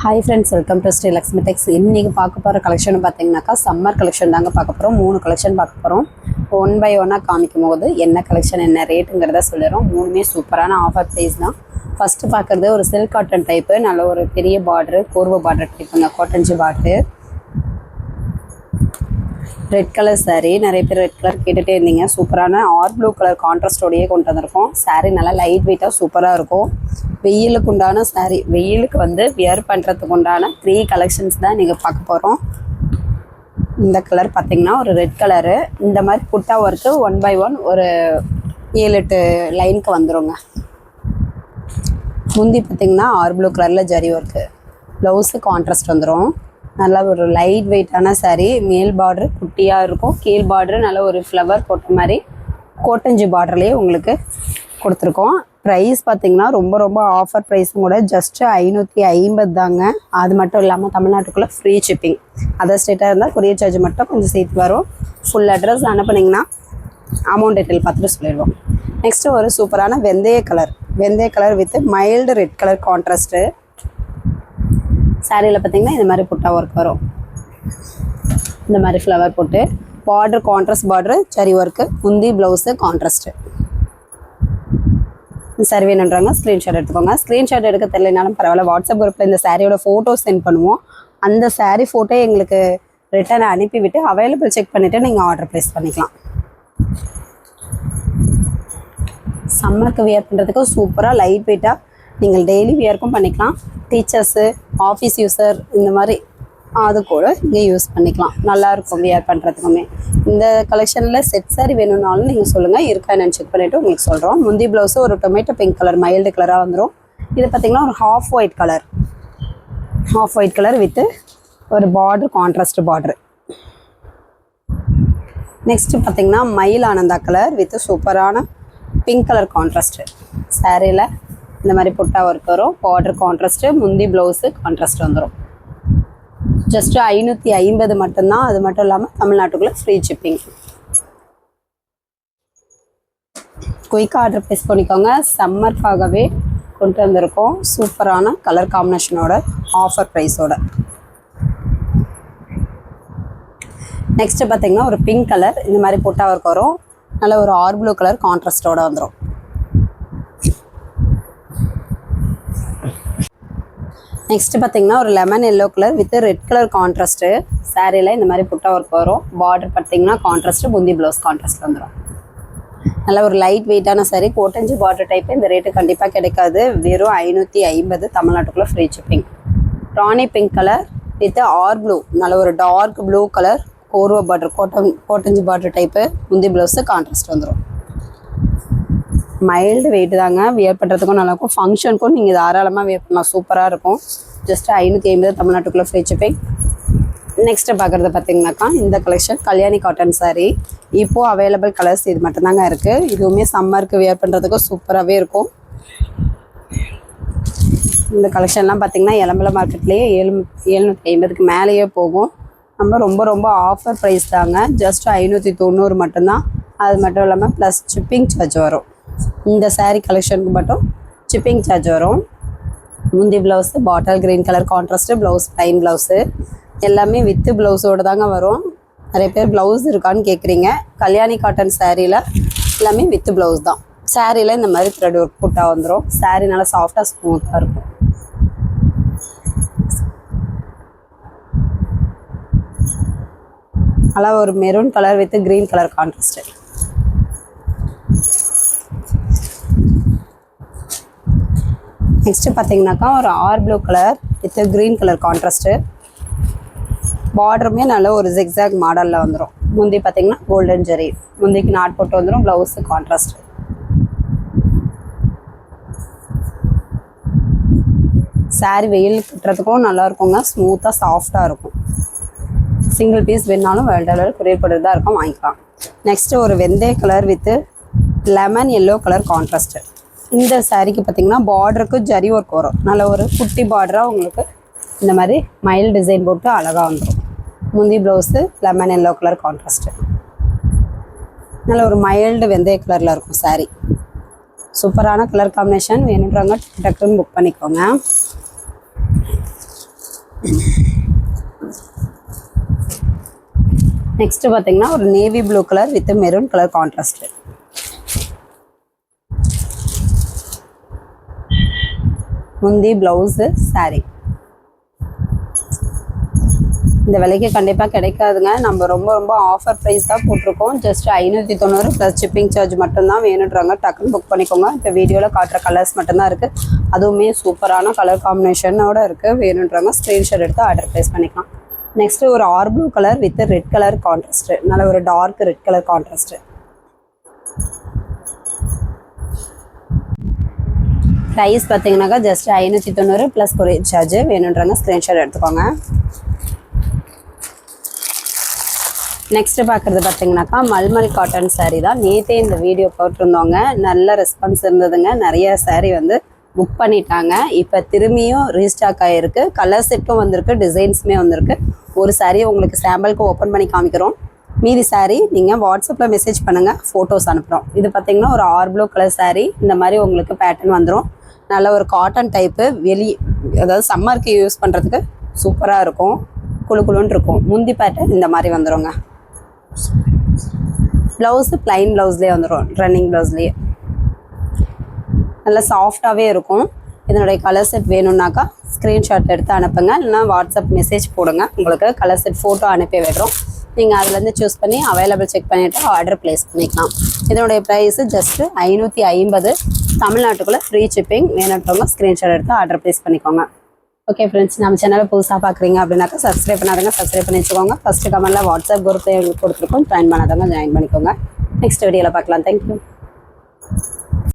Hi friends, welcome to Sri Lakshmi Tex. இன்றைக்கி பார்க்க போகிற கலெக்ஷன் பார்த்தீங்கன்னாக்கா சம்மர் கலெக்ஷன் தாங்க பார்க்க போகிறோம். 3 கலெக்ஷன் பார்க்க போகிறோம். ஒன் பை ஒன்னாக காமிக்கும் போது என்ன கலெக்ஷன் என்ன ரேட்டுங்கிறத சொல்லிடுறோம். 3மே சூப்பரான ஆஃபர் ப்ரைஸ் தான். ஃபஸ்ட்டு பார்க்குறது ஒரு சில்க் காட்டன் டைப்பு, நல்ல ஒரு பெரிய பார்டரு, கோர்வ பார்டர் டைப்புங்க, காட்டன்ஜி பார்டரு. ரெட் கலர் சாரீ, நிறைய பேர் ரெட் கலர் கேட்டுகிட்டே இருந்தீங்க. சூப்பரான ப்ளூ கலர் கான்ட்ராஸ்டோடையே கொண்டு வந்திருக்கோம். சாரீ நல்லா லைட் வெயிட்டாக சூப்பராக இருக்கும். வெயிலுக்கு உண்டான சாரீ, வெயிலுக்கு வியர் பண்ணுறதுக்கு உண்டான 3 கலெக்ஷன்ஸ் தான் நீங்கள் பார்க்க போகிறோம். இந்த கலர் பார்த்திங்கன்னா ஒரு ரெட் கலரு, இந்த மாதிரி புட்டா ஒர்க்கு 1 by 1 ஒரு 7-8 லைனுக்கு வந்துடுங்க. முந்தி பார்த்திங்கன்னா ப்ளூ கலரில் ஜரி ஒர்க்கு, ப்ளவுஸு கான்ட்ராஸ்ட் வந்துடும். நல்லா ஒரு லைட் வெயிட்டான சாரீ. மேல் பார்டரு குட்டியாக இருக்கும், கீழ் பார்டரு நல்ல ஒரு ஃப்ளவர் போட்ட மாதிரி கோட்டஞ்சி பார்டர்லேயே உங்களுக்கு கொடுத்துருக்கோம். ப்ரைஸ் பார்த்திங்கன்னா ரொம்ப ஆஃபர் ப்ரைஸும் கூட, ஜஸ்ட்டு 550 தாங்க. அது மட்டும் இல்லாமல் தமிழ்நாட்டுக்குள்ளே ஃப்ரீ ஷிப்பிங். அதர் ஸ்டேட்டாக இருந்தால் கொரியர் சார்ஜ் மட்டும் கொஞ்சம் சேர்த்து வரும். ஃபுல் அட்ரஸ் அனுப்புனீங்கன்னா அமௌண்ட் டீட்டெயில் பார்த்துட்டு சொல்லிடுவோம். நெக்ஸ்ட்டு ஒரு சூப்பரான வெந்தய colour with mild red colour contrast. சாரியில் பார்த்திங்கன்னா இந்த மாதிரி புட்டா ஒர்க் வரும். இந்த மாதிரி ஃப்ளவர் போட்டு பார்டர் கான்ட்ராஸ்ட் பார்டரு, சரி ஒர்க்கு, முந்தி ப்ளவுஸு கான்ட்ராஸ்ட்டு. சாரி வேணுன்றாங்க ஸ்க்ரீன்ஷாட் எடுத்துக்கோங்க. ஸ்க்ரீன்ஷாட் எடுக்க தெரியலனாலும் பரவாயில்ல, வாட்ஸ்அப் குரூப்பில் இந்த சாரியோட ஃபோட்டோ சென்ட் பண்ணுவோம். அந்த சாரீ ஃபோட்டோ எங்களுக்கு ரிட்டர்ன் அனுப்பிவிட்டு அவைலபிள் செக் பண்ணிவிட்டு நீங்கள் ஆர்டர் ப்ளேஸ் பண்ணிக்கலாம். சம்மருக்கு வியர் பண்ணுறதுக்கு சூப்பராக லைட் வெயிட்டாக நீங்கள் டெய்லி வியர்க்கும் பண்ணிக்கலாம். டீச்சர்ஸு, ஆஃபீஸ் யூஸர் இந்த மாதிரி அது கூட நீங்கள் யூஸ் பண்ணிக்கலாம். நல்லாயிருக்கும் வியர் பண்ணுறதுக்குமே. இந்த கலெக்ஷனில் செட் சாரி வேணும்னாலும் நீங்கள் சொல்லுங்கள், இருக்கா என்னென்னு செக் பண்ணிவிட்டு உங்களுக்கு சொல்கிறோம். முந்தி ப்ளவுஸு ஒரு டொமேட்டோ பிங்க் கலர் மைல்டு கலராக வந்துடும். இது பார்த்திங்கன்னா ஒரு ஹாஃப் ஒயிட் கலர் வித்து ஒரு பார்டர், கான்ட்ராஸ்ட் பார்டரு. நெக்ஸ்ட்டு பார்த்திங்கன்னா மயில் ஆனந்தா கலர் வித்து சூப்பரான பிங்க் கலர் கான்ட்ராஸ்ட்டு. சாரியில் இந்த மாதிரி புட்டா ஒர்க் வரும், பார்டர் கான்ட்ராஸ்ட்டு, முந்தி ப்ளவுஸு கான்ட்ராஸ்ட் வந்துடும். ஜஸ்ட்டு 550 மட்டும்தான். அது மட்டும் இல்லாமல் தமிழ்நாட்டுக்குள்ளே ஃப்ரீ ஷிப்பிங். குயிக்காக ஆர்டர் ப்ளேஸ் பண்ணிக்கோங்க. சம்மருக்காகவே கொண்டு வந்திருக்கோம் சூப்பரான கலர் காம்பினேஷனோட ஆஃபர் ப்ரைஸோட. நெக்ஸ்ட்டு பார்த்திங்கன்னா ஒரு பிங்க் கலர், இந்த மாதிரி புட்டா ஒர்க் வரும். நல்ல ஒரு ப்ளூ கலர் கான்ட்ராஸ்டோட வந்துடும். நெக்ஸ்ட்டு பார்த்திங்கன்னா ஒரு lemon yellow colour with red colour contrast. சாரியில் இந்த மாதிரி புட்டா ஒர்க் வரும். பார்டர் பார்த்திங்கன்னா கான்ட்ராஸ்ட்டு, முந்தி ப்ளவுஸ் கான்ட்ராஸ்ட் வந்துடும். நல்ல ஒரு லைட் வெயிட்டான சாரீ, கோட்டஞ்சி பார்டர் டைப்பு. இந்த ரேட்டு கண்டிப்பாக கிடைக்காது. வெறும் 550, தமிழ்நாட்டுக்குள்ளே ஃப்ரீ ஷிப்பிங். ராணி பிங்க் கலர் வித் ப்ளூ, நல்ல ஒரு டார்க் ப்ளூ கலர், கோர்வ பார்டர், கோட்டஞ்சி பார்டர் டைப்பு, முந்தி ப்ளவுஸு கான்ட்ராஸ்ட் வந்துடும். மைல்டு வெயிட்டு தாங்க, வியர் பண்ணுறதுக்கும் நல்லாயிருக்கும். ஃபங்க்ஷனுக்கும் நீங்கள் தாராளமாக வியர் பண்ணலாம், சூப்பராக இருக்கும். ஜஸ்ட்டு 550, தமிழ்நாட்டுக்குள்ளே ஃப்ரீ ஷிப்பிங். நெக்ஸ்ட்டு பார்க்குறது பார்த்திங்கனாக்கா இந்த கலெக்ஷன் கல்யாணி காட்டன் சாரீ. இப்போது அவைலபிள் கலர்ஸ் இது மட்டும்தாங்க இருக்குது. இதுவுமே சம்மருக்கு வியர் பண்ணுறதுக்கும் சூப்பராகவே இருக்கும். இந்த கலெக்ஷன்லாம் பார்த்திங்கன்னா எலம்பல மார்க்கெட்லேயே 750க்கு மேலேயே போகும். நம்ம ரொம்ப ஆஃபர் ப்ரைஸ் தாங்க. ஜஸ்ட்டு 590 மட்டும்தான். அது மட்டும் இல்லாமல் ப்ளஸ் ஷிப்பிங் சார்ஜ் வரும். இந்த சாரீ கலெக்ஷனுக்கு மட்டும் ஷிப்பிங் சார்ஜ் வரும். முந்தி blouse bottle green colour contrast, blouse plain blouse, எல்லாமே வித்து ப்ளவுஸோடு தாங்க வரும். நிறைய பேர் ப்ளவுஸ் இருக்கான்னு கேட்குறீங்க. கல்யாணி காட்டன் சாரியில் எல்லாமே வித்து ப்ளவுஸ் தான். சாரியில் இந்த மாதிரி த்ரெட் ஒர்க் புட்டா வந்துடும். சாரீ நல்லா சாஃப்டாக ஸ்மூத்தாக இருக்கும். நல்லா ஒரு maroon colour with green colour contrast. Next பார்த்திங்கனாக்கா ஒரு blue colour with green colour contrast. பார்டருமே நல்ல ஒரு ஜிக்ஸாக் மாடலில் வந்துடும். முந்தி பார்த்திங்கன்னா கோல்டன் ஜெரி, முந்திக்கு நாட் போட்டு வந்துடும். Blouse contrast. சாரீ வெயில் கட்டுறதுக்கும் நல்லா இருக்குங்க, ஸ்மூத்தாக சாஃப்டாக இருக்கும். சிங்கிள் பீஸ் வேணாலும் வேல்டர் கொரியர் போட்டு தான் இருக்கும், வாங்கிக்கலாம். நெக்ஸ்ட்டு ஒரு வெந்தய colour with lemon yellow colour contrast. இந்த சாரீக்கு பார்த்திங்கன்னா பார்டருக்கு ஜரி ஒர்க் வரும். நல்ல ஒரு குட்டி பார்டராக உங்களுக்கு இந்த மாதிரி மைல்டு டிசைன் போட்டு அழகாக வந்துடும். முந்தி blouse lemon yellow colour contrast. நல்ல ஒரு மைல்டு வெந்தய கலரில் இருக்கும் சாரீ. சூப்பரான கலர் காம்பினேஷன் வேணுன்றவங்க டக்குன்னு புக் பண்ணிக்கோங்க. நெக்ஸ்ட் பார்த்தீங்கன்னா ஒரு navy blue colour with maroon colour contrast. முந்தி ப்ளவுஸு saree. இந்த விலைக்கு கண்டிப்பாக கிடைக்காதுங்க. நம்ம ரொம்ப ரொம்ப ஆஃபர் ப்ரைஸ் தான் போட்டிருக்கோம். ஜஸ்ட் 590 ப்ளஸ் ஷிப்பிங் சார்ஜ் மட்டும்தான் வேணுன்றாங்க. டக்குன்னு புக் பண்ணிக்கோங்க. இப்போ வீடியோவில் காட்டுற கலர்ஸ் மட்டும்தான் இருக்குது. அதுவுமே சூப்பரான கலர் காம்பினேஷனோட இருக்குது. வேணுன்றாங்க ஸ்க்ரீன்ஷாட் எடுத்து ஆர்டர் ப்ளேஸ் பண்ணிக்கலாம். நெக்ஸ்ட்டு ஒரு ஆர் blue colour with red colour contrast. நல்ல ஒரு dark red colour contrast. Price பார்த்தீங்கன்னாக்கா ஜஸ்ட் 590 ப்ளஸ் கொரியர் சார்ஜ். வேணுன்றாங்க ஸ்க்ரீன்ஷாட் எடுத்துக்கோங்க. நெக்ஸ்ட்டு பார்க்குறது பார்த்தீங்கன்னாக்கா மல்மல் காட்டன் சாரீ தான். நேற்றே இந்த வீடியோ போட்டிருந்தோங்க. நல்ல ரெஸ்பான்ஸ் இருந்ததுங்க. நிறைய சாரீ வந்து புக் பண்ணிட்டாங்க. இப்போ திரும்பியும் ரீஸ்டாக் ஆகிருக்கு. கலர் செட்டும் வந்திருக்கு, டிசைன்ஸுமே வந்திருக்கு. ஒரு சாரீ உங்களுக்கு சாம்பிளுக்கு ஓப்பன் பண்ணி காமிக்கிறோம். மீதி சாரீ நீங்கள் வாட்ஸ்அப்பில் மெசேஜ் பண்ணுங்கள், ஃபோட்டோஸ் அனுப்புகிறோம். இது பார்த்தீங்கன்னா ஒரு ஆர் ப்ளூ கலர் சாரீ. இந்த மாதிரி உங்களுக்கு பேட்டர்ன் வந்துடும். நல்ல ஒரு காட்டன் டைப்பு. அதாவது சம்மருக்கு யூஸ் பண்ணுறதுக்கு சூப்பராக இருக்கும். குழு குழுன்னு இருக்கும். முந்தி பேட்டர்ன் இந்த மாதிரி வந்துடுங்க. ப்ளவுஸு ப்ளைன் ப்ளவுஸ்லேயே வந்துடும். ரன்னிங் ப்ளவுஸ்லேயே நல்லா சாஃப்டாகவே இருக்கும். இதனுடைய கலர் செட் வேணும்னாக்கா ஸ்க்ரீன்ஷாட் எடுத்து அனுப்புங்க. இல்லைனா வாட்ஸ்அப் மெசேஜ் போடுங்க. உங்களுக்கு கலர் செட் ஃபோட்டோ அனுப்பி விடுறோம். நீங்கள் அதுலேருந்து சூஸ் பண்ணி அவைலபிள் செக் பண்ணிவிட்டு ஆர்டர் ப்ளேஸ் பண்ணிக்கலாம். இதனுடைய ப்ரைஸு ஜஸ்ட்டு 550. தமிழ்நாட்டுக்குள்ளே ஃப்ரீ ஷிப்பிங். வேணுன்றவங்க ஸ்க்ரீன்ஷாட் எடுத்து ஆர்டர் ப்ளேஸ் பண்ணிக்கோங்க. ஓகே ஃப்ரெண்ட்ஸ், நம்ம சேனலை புதுசாக பார்க்குறீங்க அப்படின்னாக்கா சப்ஸ்கிரைப் பண்ணாதவங்க சப்ஸ்கிரைப் பண்ணி வச்சுக்கோங்க. ஃபஸ்ட்டு கமெண்ட்டில் வாட்ஸ்அப் குரூப் கொடுத்துருக்கோம். ஜாயின் பண்ணாதவங்க ஜாயின் பண்ணிக்கோங்க. நெக்ஸ்ட் வீடியோவில் பார்க்கலாம். தேங்க்யூ.